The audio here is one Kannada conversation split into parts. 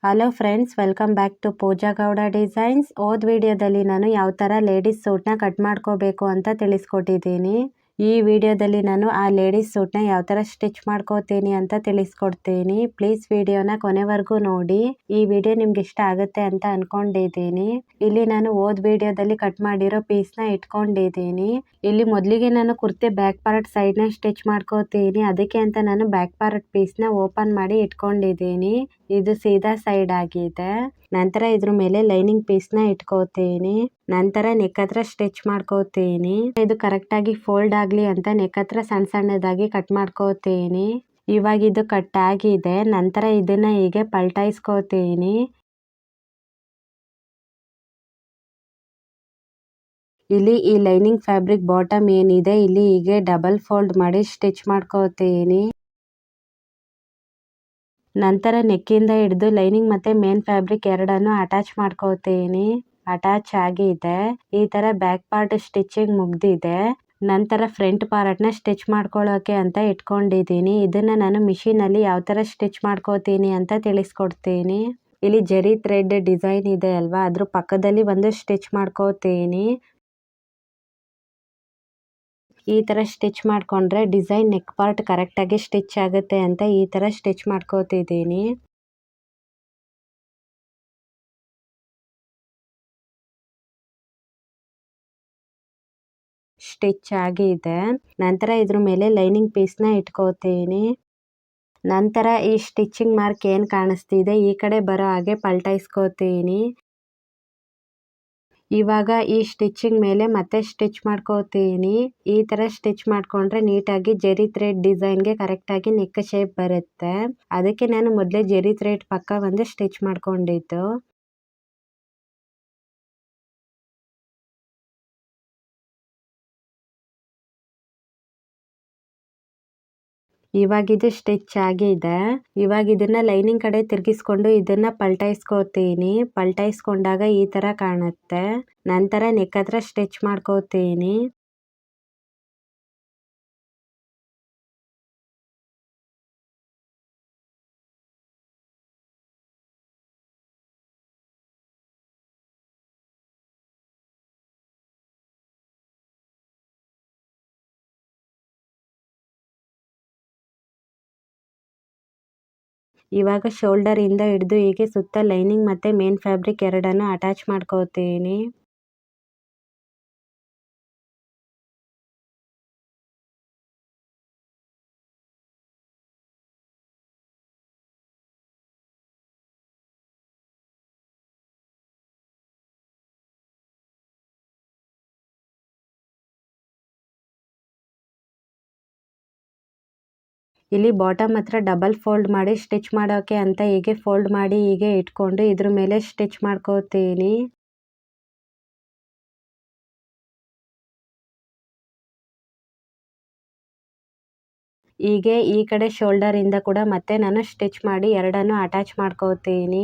Hello friends, welcome back to Pooja Gowda designs. ವಿಡಿಯೋದಲ್ಲಿ ನಾನು ಯಾವ ಥರ ಲೇಡೀಸ್ ಸೂಟ್ನ ಕಟ್ ಮಾಡ್ಕೋಬೇಕು ಅಂತ ತಿಳಿಸ್ಕೊಟ್ಟಿದ್ದೀನಿ. ಈ ವಿಡಿಯೋದಲ್ಲಿ ನಾನು ಆ ಲೇಡೀಸ್ ಸೂಟ್ನ ಯಾವ ಥರ ಸ್ಟಿಚ್ ಮಾಡ್ಕೋತೀನಿ ಅಂತ ತಿಳಿಸ್ಕೊಡ್ತೀನಿ. ಪ್ಲೀಸ್ ವಿಡಿಯೋನ ಕೊನೆವರೆಗೂ ನೋಡಿ. ಈ ವಿಡಿಯೋ ನಿಮ್ಗೆ ಇಷ್ಟ ಆಗುತ್ತೆ ಅಂತ ಅನ್ಕೊಂಡಿದ್ದೀನಿ. ಇಲ್ಲಿ ನಾನು ವಿಡಿಯೋದಲ್ಲಿ ಕಟ್ ಮಾಡಿರೋ ಪೀಸ್ನ ಇಟ್ಕೊಂಡಿದ್ದೀನಿ. ಇಲ್ಲಿ ಮೊದಲಿಗೆ ನಾನು ಕುರ್ತಿ ಬ್ಯಾಕ್ ಪಾರ್ಟ್ ಸೈಡ್ನ ಸ್ಟಿಚ್ ಮಾಡ್ಕೋತೀನಿ. ಅದಕ್ಕೆ ಅಂತ ನಾನು ಬ್ಯಾಕ್ ಪಾರ್ಟ್ ಪೀಸ್ನ ಓಪನ್ ಮಾಡಿ ಇಟ್ಕೊಂಡಿದ್ದೀನಿ. ಇದು ಸೀದಾ ಸೈಡ್ ಆಗಿದೆ. ನಂತರ ಇದ್ರ ಮೇಲೆ ಲೈನಿಂಗ್ ಪೀಸ್ನ ಇಟ್ಕೋತೀನಿ. ನಂತರ ನೆಕ್ ಹತ್ರ ಸ್ಟಿಚ್ ಮಾಡ್ಕೋತೀನಿ. ಇದು ಕರೆಕ್ಟ್ ಆಗಿ ಫೋಲ್ಡ್ ಆಗ್ಲಿ ಅಂತ ನೆಕ್ ಹತ್ರ ಸಣ್ಣ ಸಣ್ಣದಾಗಿ ಕಟ್ ಮಾಡ್ಕೋತೀನಿ. ಇವಾಗ ಇದು ಕಟ್ ಆಗಿದೆ. ನಂತರ ಇದನ್ನ ಹೀಗೆ ಪಲ್ಟಾಯಿಸ್ಕೋತೀನಿ. ಇಲ್ಲಿ ಈ ಲೈನಿಂಗ್ ಫ್ಯಾಬ್ರಿಕ್ ಬಾಟಮ್ ಏನಿದೆ ಇಲ್ಲಿ ಹೀಗೆ ಡಬಲ್ ಫೋಲ್ಡ್ ಮಾಡಿ ಸ್ಟಿಚ್ ಮಾಡ್ಕೋತೀನಿ. ನಂತರ ನೆಕ್ಕಿಂದ ಹಿಡಿದು ಲೈನಿಂಗ್ ಮತ್ತೆ ಮೇನ್ ಫ್ಯಾಬ್ರಿಕ್ ಎರಡನ್ನು ಅಟ್ಯಾಚ್ ಮಾಡ್ಕೋತೀನಿ. ಅಟ್ಯಾಚ್ ಆಗಿದೆ. ಈ ತರ ಬ್ಯಾಕ್ ಪಾರ್ಟ್ ಸ್ಟಿಚಿಂಗ್ ಮುಗ್ದಿದೆ. ನಂತರ ಫ್ರಂಟ್ ಪಾರ್ಟ್ ನ ಸ್ಟಿಚ್ ಮಾಡ್ಕೊಳ್ಳೋಕೆ ಅಂತ ಇಟ್ಕೊಂಡಿದ್ದೀನಿ. ಇದನ್ನ ನಾನು ಮಿಷಿನ್ ಅಲ್ಲಿ ಯಾವ ತರ ಸ್ಟಿಚ್ ಮಾಡ್ಕೋತೀನಿ ಅಂತ ತಿಳಿಸ್ಕೊಡ್ತೀನಿ. ಇಲ್ಲಿ ಜರಿ ಥ್ರೆಡ್ ಡಿಸೈನ್ ಇದೆ ಅಲ್ವಾ, ಅದ್ರ ಪಕ್ಕದಲ್ಲಿ ಒಂದು ಸ್ಟಿಚ್ ಮಾಡ್ಕೋತೀನಿ. ಈ ತರ ಸ್ಟಿಚ್ ಮಾಡ್ಕೊಂಡ್ರೆ ಡಿಸೈನ್ ನೆಕ್ ಪಾರ್ಟ್ ಕರೆಕ್ಟ್ ಆಗಿ ಸ್ಟಿಚ್ ಆಗುತ್ತೆ ಅಂತ ಈ ತರ ಸ್ಟಿಚ್ ಮಾಡ್ಕೋತಿದ್ದೀನಿ. ಸ್ಟಿಚ್ ಆಗಿದೆ. ನಂತರ ಇದ್ರ ಮೇಲೆ ಲೈನಿಂಗ್ ಪೀಸ್ನ ಇಟ್ಕೋತೀನಿ. ನಂತರ ಈ ಸ್ಟಿಚಿಂಗ್ ಮಾರ್ಕ್ ಏನ್ ಕಾಣಿಸ್ತಿದೆ ಈ ಕಡೆ ಬರೋ ಹಾಗೆ ಪಲ್ಟಾಯಿಸ್ಕೋತೀನಿ. ಇವಾಗ ಈ ಸ್ಟಿಚಿಂಗ್ ಮೇಲೆ ಮತ್ತೆ ಸ್ಟಿಚ್ ಮಾಡ್ಕೋತೀನಿ. ಈ ತರ ಸ್ಟಿಚ್ ಮಾಡ್ಕೊಂಡ್ರೆ ನೀಟಾಗಿ ಜರಿ ಥ್ರೆಡ್ ಡಿಸೈನ್ಗೆ ಕರೆಕ್ಟ್ ಆಗಿ ನೆಕ್ ಶೇಪ್ ಬರುತ್ತೆ. ಅದಕ್ಕೆ ನಾನು ಮೊದಲೇ ಜರಿ ಥ್ರೆಡ್ ಪಕ್ಕ ಒಂದು ಸ್ಟಿಚ್ ಮಾಡ್ಕೊಂಡಿದ್ದು. ಇವಾಗ ಇದು ಸ್ಟಿಚ್ ಆಗಿದೆ. ಇವಾಗ ಇದನ್ನ ಲೈನಿಂಗ್ ಕಡೆ ತಿರ್ಗಿಸ್ಕೊಂಡು ಇದನ್ನ ಪಲ್ಟಾಯಿಸ್ಕೋತೀನಿ. ಪಲ್ಟಾಯಿಸ್ಕೊಂಡಾಗ ಈ ತರ ಕಾಣುತ್ತೆ. ನಂತರ ನೆಕ್ ಹತ್ರ ಸ್ಟಿಚ್ ಮಾಡ್ಕೋತೀನಿ. ಇವಾಗ ಶೋಲ್ಡರ್ ಇಂದ ಹಿಡಿದು ಹೀಗೆ ಸುತ್ತ ಲೈನಿಂಗ್ ಮತ್ತೆ ಮೇನ್ ಫ್ಯಾಬ್ರಿಕ್ ಎರಡನ್ನು ಅಟ್ಯಾಚ್ ಮಾಡ್ಕೋತೀನಿ. ಇಲ್ಲಿ ಬಾಟಮ್ ಹತ್ರ ಡಬಲ್ ಫೋಲ್ಡ್ ಮಾಡಿ ಸ್ಟಿಚ್ ಮಾಡೋಕೆ ಅಂತ ಹೀಗೆ ಫೋಲ್ಡ್ ಮಾಡಿ ಹೀಗೆ ಇಟ್ಕೊಂಡು ಇದ್ರ ಮೇಲೆ ಸ್ಟಿಚ್ ಮಾಡ್ಕೋತೀನಿ. ಹೀಗೆ ಈ ಕಡೆ ಶೋಲ್ಡರ್ ಇಂದ ಕೂಡ ಮತ್ತೆ ನಾನು ಸ್ಟಿಚ್ ಮಾಡಿ ಎರಡನ್ನು ಅಟ್ಯಾಚ್ ಮಾಡ್ಕೋತೀನಿ.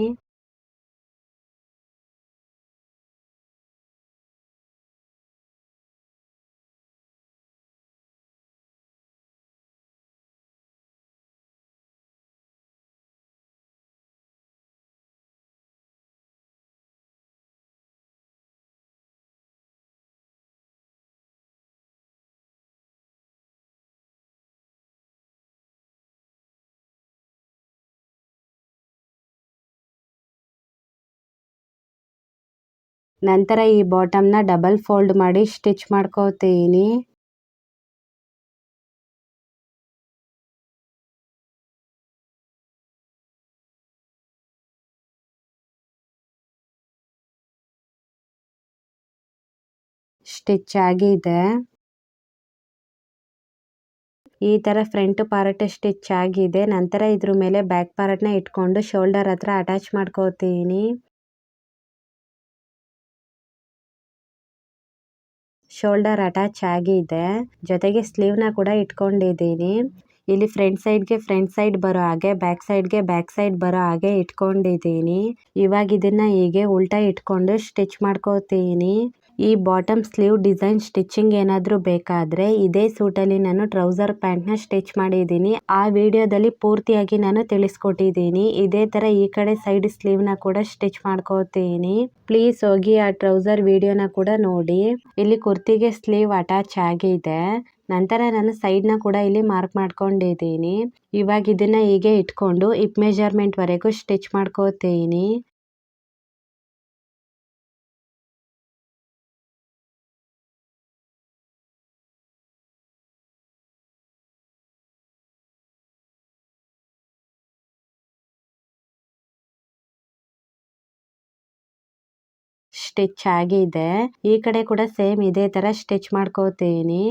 ನಂತರ ಈ ಬಾಟಮ್ನ ಡಬಲ್ ಫೋಲ್ಡ್ ಮಾಡಿ ಸ್ಟಿಚ್ ಮಾಡ್ಕೋತೀನಿ. ಸ್ಟಿಚ್ ಆಗಿದೆ. ಈ ತರ ಫ್ರಂಟ್ ಪಾರ್ಟ್ ಸ್ಟಿಚ್ ಆಗಿದೆ. ನಂತರ ಇದ್ರ ಮೇಲೆ ಬ್ಯಾಕ್ ಪಾರ್ಟ್ ನ ಇಟ್ಕೊಂಡು ಶೋಲ್ಡರ್ ಹತ್ರ ಅಟ್ಯಾಚ್ ಮಾಡ್ಕೋತೀನಿ. ಶೋಲ್ಡರ್ ಅಟ್ಯಾಚ್ ಆಗಿದೆ. ಜೊತೆಗೆ ಸ್ಲೀವ್ ನ ಕೂಡ ಇಟ್ಕೊಂಡಿದ್ದೀನಿ. ಇಲ್ಲಿ ಫ್ರಂಟ್ ಸೈಡ್ ಬರೋ ಹಾಗೆ ಬ್ಯಾಕ್ ಸೈಡ್ ಬರೋ ಹಾಗೆ ಇಟ್ಕೊಂಡಿದ್ದೀನಿ. ಇವಾಗ ಇದನ್ನ ಹೀಗೆ ಉಲ್ಟಾ ಇಟ್ಕೊಂಡು ಸ್ಟಿಚ್ ಮಾಡ್ಕೋತೀನಿ. ಈ ಬಾಟಮ್ ಸ್ಲೀವ್ ಡಿಸೈನ್ ಸ್ಟಿಚಿಂಗ್ ಏನಾದರೂ ಬೇಕಾದರೆ ಇದೇ ಸೂಟಲ್ಲಿ ನಾನು ಟ್ರೌಸರ್ ಪ್ಯಾಂಟ್ನ ಸ್ಟಿಚ್ ಮಾಡಿದ್ದೀನಿ. ಆ ವಿಡಿಯೋದಲ್ಲಿ ಪೂರ್ತಿಯಾಗಿ ನಾನು ತಿಳಿಸ್ಕೊಟ್ಟಿದ್ದೀನಿ. ಇದೇ ಥರ ಈ ಕಡೆ ಸೈಡ್ ಸ್ಲೀವ್ನ ಕೂಡ ಸ್ಟಿಚ್ ಮಾಡ್ಕೋತೀನಿ. ಪ್ಲೀಸ್ ಹೋಗಿ ಆ ಟ್ರೌಸರ್ ವಿಡಿಯೋನ ಕೂಡ ನೋಡಿ. ಇಲ್ಲಿ ಕುರ್ತಿಗೆ ಸ್ಲೀವ್ ಅಟ್ಯಾಚ್ ಆಗಿದೆ. ನಂತರ ನಾನು ಸೈಡ್ನ ಕೂಡ ಇಲ್ಲಿ ಮಾರ್ಕ್ ಮಾಡ್ಕೊಂಡಿದ್ದೀನಿ. ಇವಾಗ ಇದನ್ನ ಹೀಗೆ ಇಟ್ಕೊಂಡು ಹಿಪ್ ಮೆಜರ್ಮೆಂಟ್ ವರೆಗೂ ಸ್ಟಿಚ್ ಮಾಡ್ಕೋತೀನಿ. ಸ್ಟಿಚ್ ಆಗಿದೆ. ಈ ಕಡೆ ಕೂಡ ಸೇಮ್ ಇದೇ ತರ ಸ್ಟಿಚ್ ಮಾಡ್ಕೋತೀನಿ.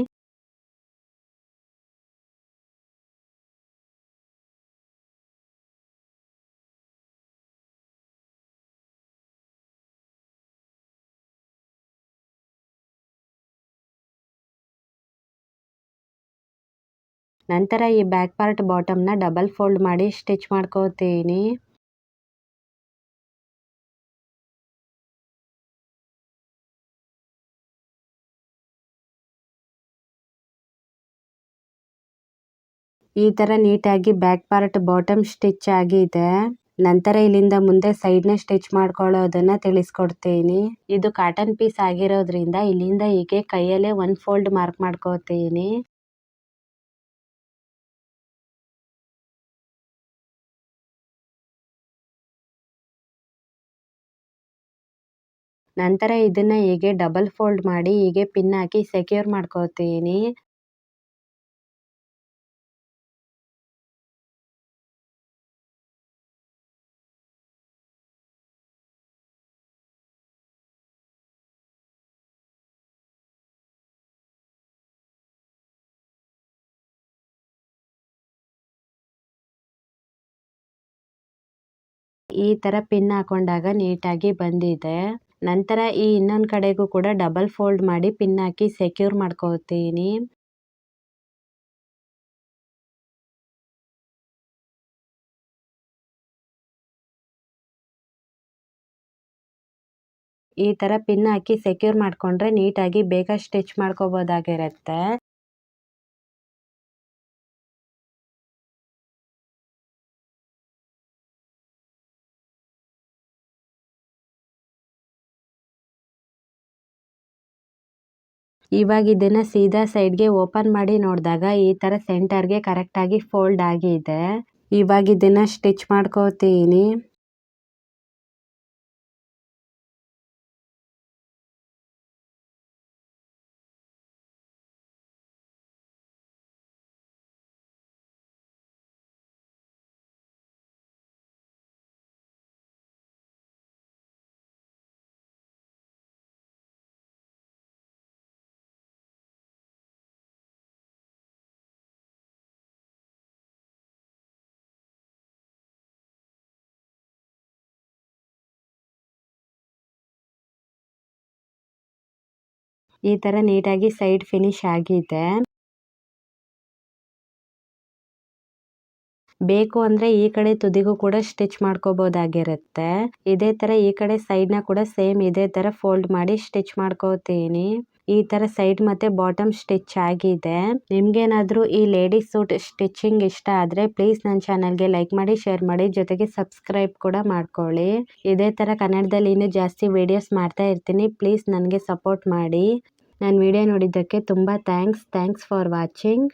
ನಂತರ ಈ ಬ್ಯಾಕ್ ಪಾರ್ಟ್ ಬಾಟಮ್ನ ಡಬಲ್ ಫೋಲ್ಡ್ ಮಾಡಿ ಸ್ಟಿಚ್ ಮಾಡ್ಕೋತೀನಿ. ಈ ತರ ನೀಟಾಗಿ ಬ್ಯಾಕ್ ಪಾರ್ಟ್ ಬಾಟಮ್ ಸ್ಟಿಚ್ ಆಗಿದೆ. ನಂತರ ಇಲ್ಲಿಂದ ಮುಂದೆ ಸೈಡ್ನ ಸ್ಟಿಚ್ ಮಾಡ್ಕೊಳ್ಳೋದನ್ನ ತಿಳಿಸ್ಕೊಡ್ತೀನಿ. ಇದು ಕಾಟನ್ ಪೀಸ್ ಆಗಿರೋದ್ರಿಂದ ಇಲ್ಲಿಂದ ಹೀಗೆ ಕೈಯಲ್ಲೇ ಒಂದು ಫೋಲ್ಡ್ ಮಾರ್ಕ್ ಮಾಡ್ಕೋತೀನಿ. ನಂತರ ಇದನ್ನ ಹೀಗೆ ಡಬಲ್ ಫೋಲ್ಡ್ ಮಾಡಿ ಹೀಗೆ ಪಿನ್ ಹಾಕಿ ಸೆಕ್ಯೂರ್ ಮಾಡ್ಕೋತೀನಿ. ಈ ತರ ಪಿನ್ ಹಾಕೊಂಡಾಗ ನೀಟಾಗಿ ಬಂದಿದೆ. ನಂತರ ಈ ಇನ್ನೊಂದು ಕಡೆಗೂ ಕೂಡ ಡಬಲ್ ಫೋಲ್ಡ್ ಮಾಡಿ ಪಿನ್ ಹಾಕಿ ಸೆಕ್ಯೂರ್ ಮಾಡ್ಕೋತೀನಿ. ಈ ತರ ಪಿನ್ ಹಾಕಿ ಸೆಕ್ಯೂರ್ ಮಾಡ್ಕೊಂಡ್ರೆ ನೀಟಾಗಿ ಬೇಗ ಸ್ಟಿಚ್ ಮಾಡ್ಕೋಬಹುದಾಗಿರುತ್ತೆ. ಇವಾಗ ಇದನ್ನ ಸೀದಾ ಸೈಡ್ಗೆ ಓಪನ್ ಮಾಡಿ ನೋಡಿದಾಗ ಈ ತರ ಸೆಂಟರ್ಗೆ ಕರೆಕ್ಟ್ ಆಗಿ ಫೋಲ್ಡ್ ಆಗಿದೆ. ಇವಾಗ ಇದನ್ನ ಸ್ಟಿಚ್ ಮಾಡ್ಕೋತೀನಿ. ಈ ತರ ನೀಟಾಗಿ ಸೈಡ್ ಫಿನಿಶ್ ಆಗಿದೆ. ಬೇಕು ಅಂದ್ರೆ ಈ ಕಡೆ ತುದಿಗೂ ಕೂಡ ಸ್ಟಿಚ್ ಮಾಡ್ಕೋಬಹುದಾಗಿರುತ್ತೆ. ಇದೇ ತರ ಈ ಕಡೆ ಸೈಡ್ನ ಕೂಡ ಸೇಮ್ ಇದೇ ತರ ಫೋಲ್ಡ್ ಮಾಡಿ ಸ್ಟಿಚ್ ಮಾಡ್ಕೋತೀನಿ. ಈ ತರ ಸೈಡ್ ಮತ್ತೆ ಬಾಟಮ್ ಸ್ಟಿಚ್ ಆಗಿದೆ. ನಿಮ್ಗೇನಾದ್ರೂ ಈ ಲೇಡೀಸ್ ಸೂಟ್ ಸ್ಟಿಚಿಂಗ್ ಇಷ್ಟ ಆದ್ರೆ ಪ್ಲೀಸ್ ನನ್ನ ಚಾನಲ್ಗೆ ಲೈಕ್ ಮಾಡಿ, ಶೇರ್ ಮಾಡಿ, ಜೊತೆಗೆ ಸಬ್ಸ್ಕ್ರೈಬ್ ಕೂಡ ಮಾಡ್ಕೊಳ್ಳಿ. ಇದೇ ತರ ಕನ್ನಡದಲ್ಲಿ ಇನ್ನೂ ಜಾಸ್ತಿ ವಿಡಿಯೋಸ್ ಮಾಡ್ತಾ ಇರ್ತೀನಿ. ಪ್ಲೀಸ್ ನನಗೆ ಸಪೋರ್ಟ್ ಮಾಡಿ. ನನ್ನ ವಿಡಿಯೋ ನೋಡಿದ್ದಕ್ಕೆ ತುಂಬ ಥ್ಯಾಂಕ್ಸ್ ಫಾರ್ ವಾಚಿಂಗ್.